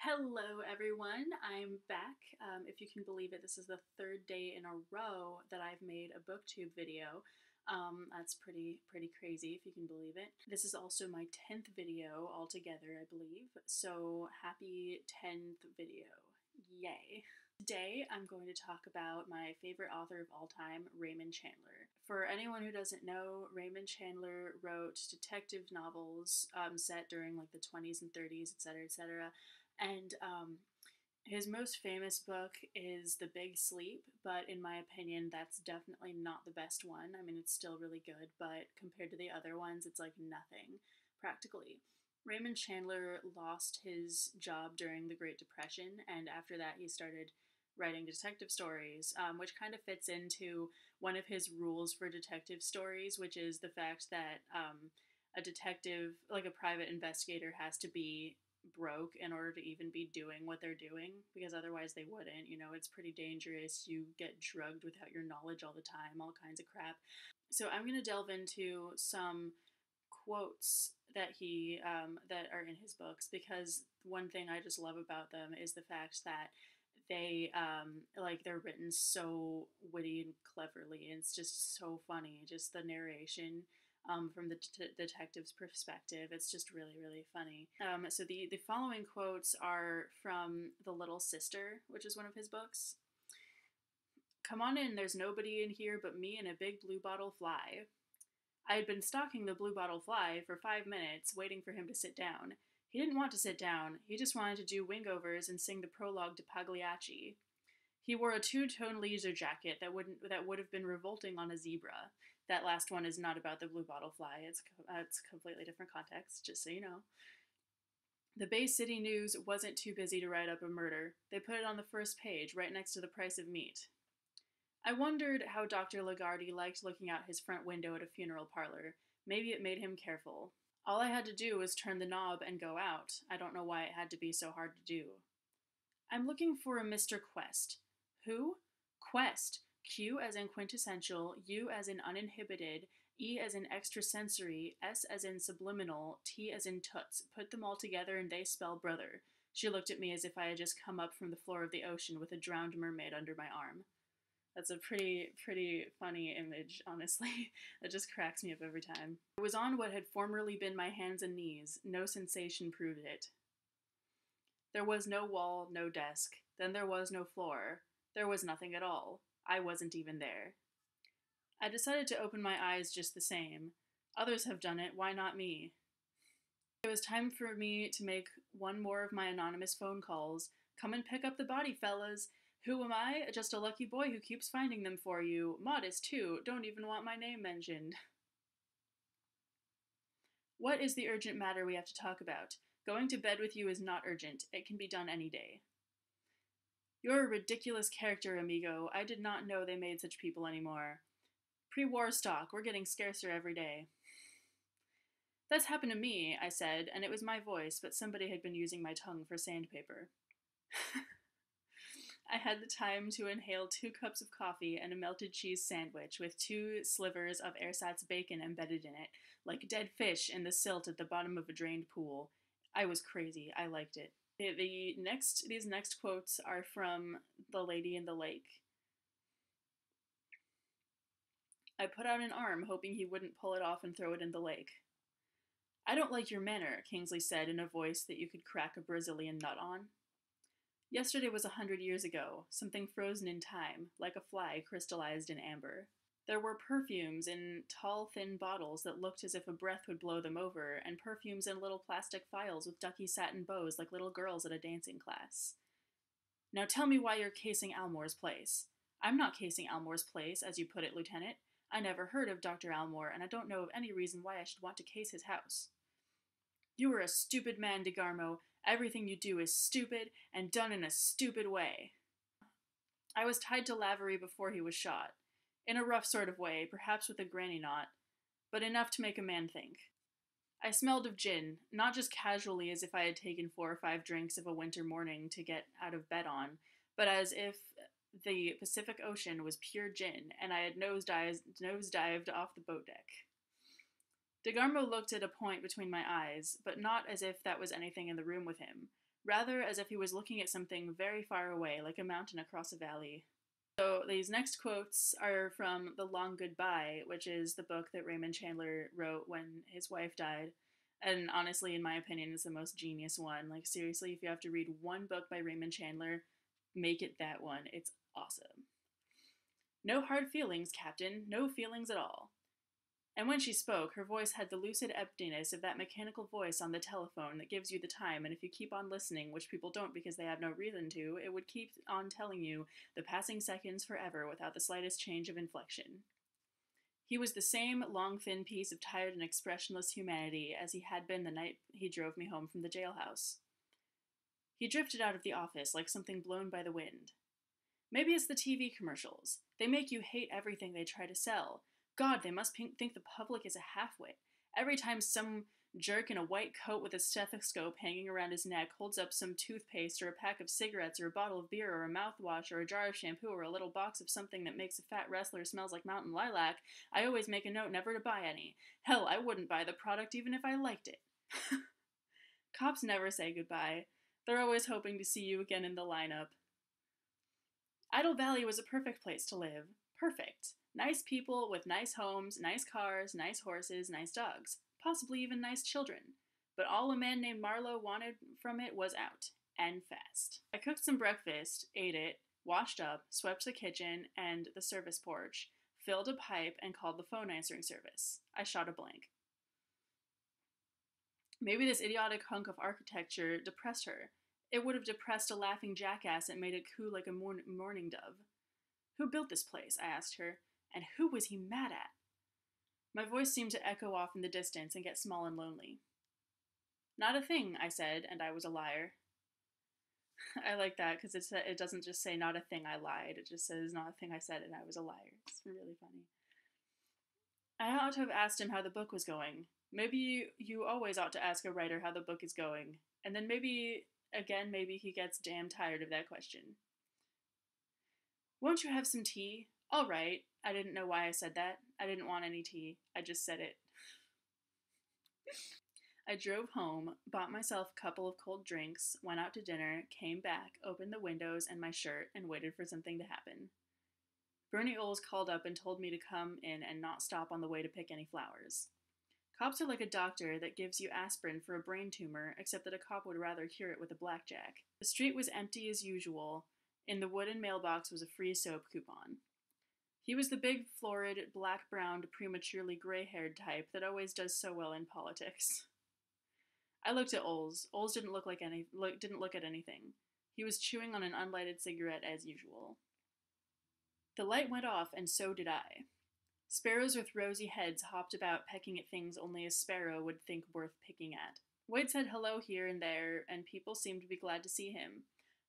Hello, everyone. I'm back. If you can believe it, this is the third day in a row that I've made a booktube video. That's pretty crazy, if you can believe it. This is also my 10th video altogether, I believe. So happy 10th video. Yay. Today, I'm going to talk about my favorite author of all time, Raymond Chandler. For anyone who doesn't know, Raymond Chandler wrote detective novels set during like the 20s and 30s, etc., etc. And his most famous book is The Big Sleep, but in my opinion, that's definitely not the best one. I mean, it's still really good, but compared to the other ones, it's like nothing, practically. Raymond Chandler lost his job during the Great Depression, and after that, he started writing detective stories, which kind of fits into one of his rules for detective stories, which is the fact that a detective, like a private investigator, has to be broke in order to even be doing what they're doing, because otherwise they wouldn't. You know, it's pretty dangerous. You get drugged without your knowledge all the time, all kinds of crap. So I'm going to delve into some quotes that he that are in his books, because one thing I just love about them is the fact that they they're written so witty and cleverly, and it's just so funny, just the narration from the detective's perspective. It's just really funny. So the following quotes are from The Little Sister, which is one of his books. "Come on in, there's nobody in here but me and a big bluebottle fly." I had been stalking the bluebottle fly for 5 minutes, waiting for him to sit down. He didn't want to sit down, he just wanted to do wingovers and sing the prologue to Pagliacci. He wore a two-tone leisure jacket that would have been revolting on a zebra. That last one is not about the bluebottle fly. It's a completely different context, just so you know. The Bay City News wasn't too busy to write up a murder. They put it on the first page, right next to the price of meat. I wondered how Dr. Lagarde liked looking out his front window at a funeral parlor. Maybe it made him careful. All I had to do was turn the knob and go out. I don't know why it had to be so hard to do. I'm looking for a Mr. Quest. Who? Quest. Q as in quintessential, U as in uninhibited, E as in extrasensory, S as in subliminal, T as in toots. Put them all together and they spell brother. She looked at me as if I had just come up from the floor of the ocean with a drowned mermaid under my arm. That's a pretty funny image, honestly. It just cracks me up every time. I was on what had formerly been my hands and knees. No sensation proved it. There was no wall, no desk. Then there was no floor. There was nothing at all. I wasn't even there. I decided to open my eyes just the same. Others have done it, why not me? It was time for me to make one more of my anonymous phone calls. Come and pick up the body, fellas. Who am I? Just a lucky boy who keeps finding them for you. Modest, too. Don't even want my name mentioned. What is the urgent matter we have to talk about? Going to bed with you is not urgent. It can be done any day. You're a ridiculous character, amigo. I did not know they made such people anymore. Pre-war stock. We're getting scarcer every day. That's happened to me, I said, and it was my voice, but somebody had been using my tongue for sandpaper. I had the time to inhale 2 cups of coffee and a melted cheese sandwich with 2 slivers of ersatz bacon embedded in it, like dead fish in the silt at the bottom of a drained pool. I was crazy. I liked it. These next quotes are from The Lady in the Lake. I put out an arm, hoping he wouldn't pull it off and throw it in the lake. I don't like your manner, Kingsley said in a voice that you could crack a Brazilian nut on. Yesterday was 100 years ago, something frozen in time, like a fly crystallized in amber. There were perfumes in tall, thin bottles that looked as if a breath would blow them over, and perfumes in little plastic vials with ducky satin bows like little girls at a dancing class. Now tell me why you're casing Almore's place. I'm not casing Almore's place, as you put it, Lieutenant. I never heard of Dr. Almore, and I don't know of any reason why I should want to case his house. You are a stupid man, DeGarmo. Everything you do is stupid, and done in a stupid way. I was tied to Lavery before he was shot. In a rough sort of way, perhaps with a granny knot, but enough to make a man think. I smelled of gin, not just casually as if I had taken 4 or 5 drinks of a winter morning to get out of bed on, but as if the Pacific Ocean was pure gin, and I had nosedived off the boat deck. DeGarmo looked at a point between my eyes, but not as if that was anything in the room with him. rather as if he was looking at something very far away, like a mountain across a valley. So these next quotes are from The Long Goodbye, which is the book that Raymond Chandler wrote when his wife died. And honestly, in my opinion, it's the most genius one. Like, seriously, if you have to read one book by Raymond Chandler, make it that one. It's awesome. No hard feelings, Captain. No feelings at all. And when she spoke, her voice had the lucid emptiness of that mechanical voice on the telephone that gives you the time, and if you keep on listening, which people don't because they have no reason to, it would keep on telling you the passing seconds forever without the slightest change of inflection. He was the same long, thin piece of tired and expressionless humanity as he had been the night he drove me home from the jailhouse. He drifted out of the office like something blown by the wind. Maybe it's the TV commercials. They make you hate everything they try to sell. God, they must think the public is a halfwit. Every time some jerk in a white coat with a stethoscope hanging around his neck holds up some toothpaste or a pack of cigarettes or a bottle of beer or a mouthwash or a jar of shampoo or a little box of something that makes a fat wrestler smells like mountain lilac, I always make a note never to buy any. Hell, I wouldn't buy the product even if I liked it. Cops never say goodbye. They're always hoping to see you again in the lineup. Idle Valley was a perfect place to live. Perfect. Nice people with nice homes, nice cars, nice horses, nice dogs. Possibly even nice children. But all a man named Marlowe wanted from it was out. And fast. I cooked some breakfast, ate it, washed up, swept the kitchen and the service porch, filled a pipe, and called the phone answering service. I shot a blank. Maybe this idiotic hunk of architecture depressed her. It would have depressed a laughing jackass and made it coo like a mourning dove. Who built this place? I asked her. And who was he mad at? My voice seemed to echo off in the distance and get small and lonely. Not a thing, I said, and I was a liar. I like that because it doesn't just say not a thing, I lied. It just says not a thing, I said, and I was a liar. It's really funny. I ought to have asked him how the book was going. Maybe you always ought to ask a writer how the book is going. And then maybe he gets damn tired of that question. Won't you have some tea? All right. I didn't know why I said that. I didn't want any tea. I just said it. I drove home, bought myself a couple of cold drinks, went out to dinner, came back, opened the windows and my shirt, and waited for something to happen. Bernie Oles called up and told me to come in and not stop on the way to pick any flowers. Cops are like a doctor that gives you aspirin for a brain tumor, except that a cop would rather cure it with a blackjack. The street was empty as usual. In the wooden mailbox was a free soap coupon. He was the big, florid, black-browned, prematurely gray-haired type that always does so well in politics. I looked at Oles. Oles didn't look at anything. He was chewing on an unlighted cigarette as usual. The light went off, and so did I. Sparrows with rosy heads hopped about pecking at things only a sparrow would think worth picking at. White said hello here and there, and people seemed to be glad to see him.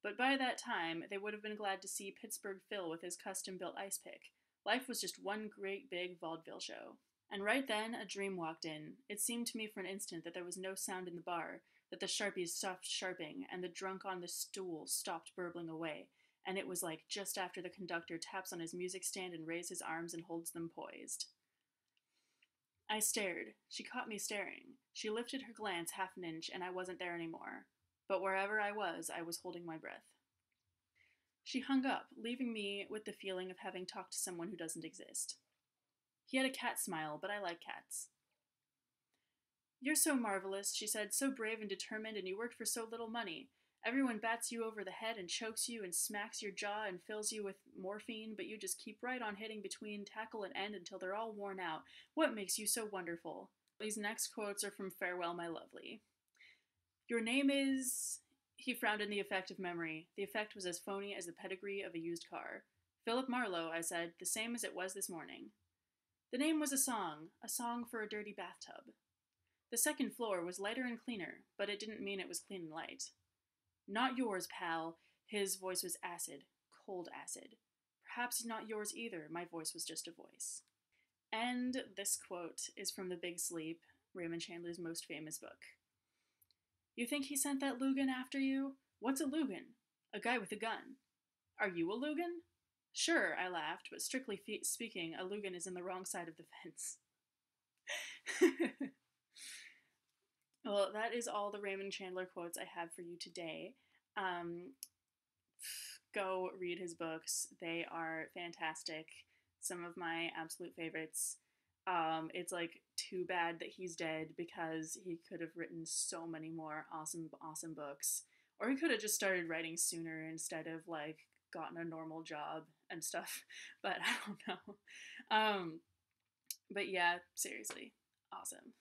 But by that time, they would have been glad to see Pittsburgh Phil with his custom-built ice pick. Life was just one great big vaudeville show. And right then, a dream walked in. It seemed to me for an instant that there was no sound in the bar, that the Sharpies stopped sharping, and the drunk on the stool stopped burbling away. And it was like just after the conductor taps on his music stand and raises his arms and holds them poised. I stared. She caught me staring. She lifted her glance half an inch, and I wasn't there anymore. But wherever I was holding my breath. She hung up, leaving me with the feeling of having talked to someone who doesn't exist. He had a cat smile, but I like cats. You're so marvelous, she said, so brave and determined, and you worked for so little money. Everyone bats you over the head and chokes you and smacks your jaw and fills you with morphine, but you just keep right on hitting between tackle and end until they're all worn out. What makes you so wonderful? These next quotes are from Farewell, My Lovely. Your name is... He frowned in the effect of memory. The effect was as phony as the pedigree of a used car. Philip Marlowe, I said, the same as it was this morning. The name was a song for a dirty bathtub. The second floor was lighter and cleaner, but it didn't mean it was clean and light. Not yours, pal. His voice was acid, cold acid. Perhaps not yours either. My voice was just a voice. And this quote is from The Big Sleep, Raymond Chandler's most famous book. You think he sent that Lugan after you? What's a Lugan? A guy with a gun. Are you a Lugan? Sure, I laughed, but strictly speaking, a Lugan is in the wrong side of the fence. Well, that is all the Raymond Chandler quotes I have for you today. Um, go read his books. They are fantastic. Some of my absolute favorites. It's like too bad that he's dead because he could have written so many more awesome, awesome books. Or he could have just started writing sooner instead of like gotten a normal job and stuff. But I don't know. But yeah, seriously, awesome.